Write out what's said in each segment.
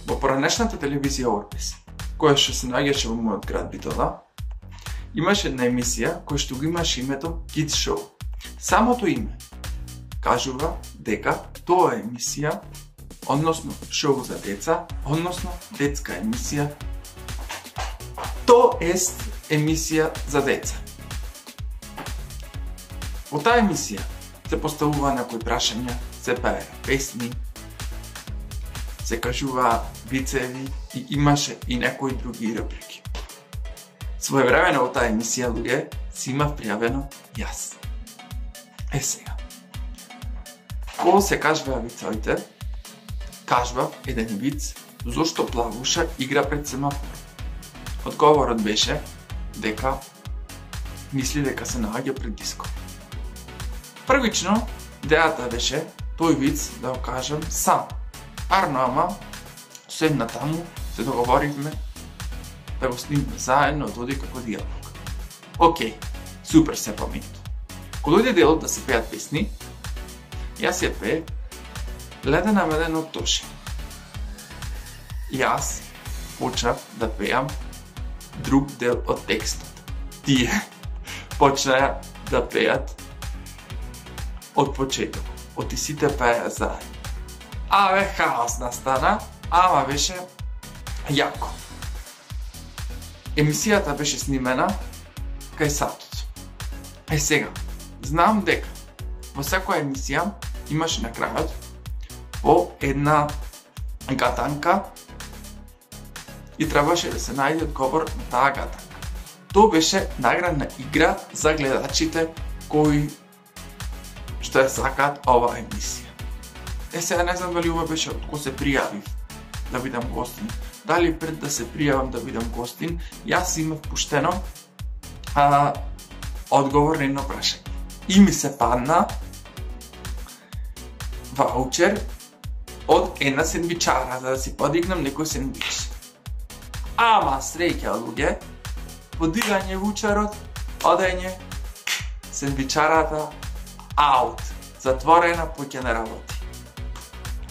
Во поранешната телевизија Орбис, која што се наоѓаше во мојот град Битола, имаше една емисија која што го имаше името Kids Show. Самото име кажува дека тоа е емисија, односно шоу за деца, односно детска емисија, то ест емисија за деца. Во таа емисија се поставува некои прашања, се пее песни, се кажува вицеви и имаше и некои други рубрики. Своевремено во таа емисија, луѓе, си имав пријавено јас. Сега. Кога се кажува вицовите, кажував еден виц зошто Плавуша игра пред семафор. Одговорот беше дека мисли дека се наоѓа пред диско. Првично, идејата беше тој виц да го кажам сам. Арно, ама, седна таму, се договоривме да го снимаме заедно, да оди како диалог. Океј, супер се поминато. Кога дојде делот да се пеат песни, јас ја пеев Ледена медена од Тоше. Јас почнав да пеам друг дел од текстот. Тие почнаа да пеат од почеток. Од и сите пеа заедно. Аве, хаос настана, ама беше јако. Емисијата беше снимена кај сатот. Сега, знам дека во секоја емисија имаше на крајот по една гатанка и требаше да се најде одговор на таа гатанка. Тоа беше наградна игра за гледачите кои што ја сакаат оваа емисија. Сега не знам дали ова беше од кој се пријавив да бидам гостин. Дали пред да се пријавам да бидам гостин, јас имав пуштено одговор на едно прашање. И ми се падна ваучер од една сендвичара, за да си подигнам некој сендвич. Ама среќа, луѓе, подигање ваучерот, одење, сендвичарата, аут, затворена, поќе не работи.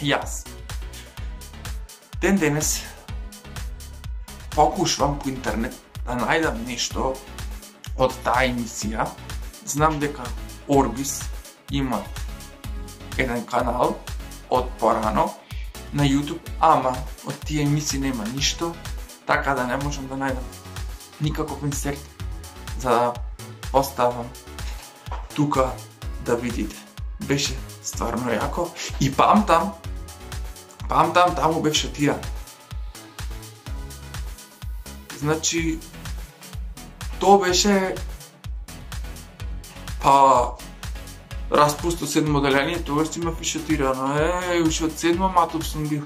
Јас ден денес покушвам по интернет да најдам нешто од таа емисија. Знам дека Орбис има еден канал од порано на YouTube, ама од тие емисии нема ништо, така да не можам да најдам никаков инсерт за да поставам тука да видите. Беше стварно јако и памтам таму беше тиран. Значи, тоа беше распуст од седмо одделение, тогаш имав и шатирано. Уште од седмо матов сум бил.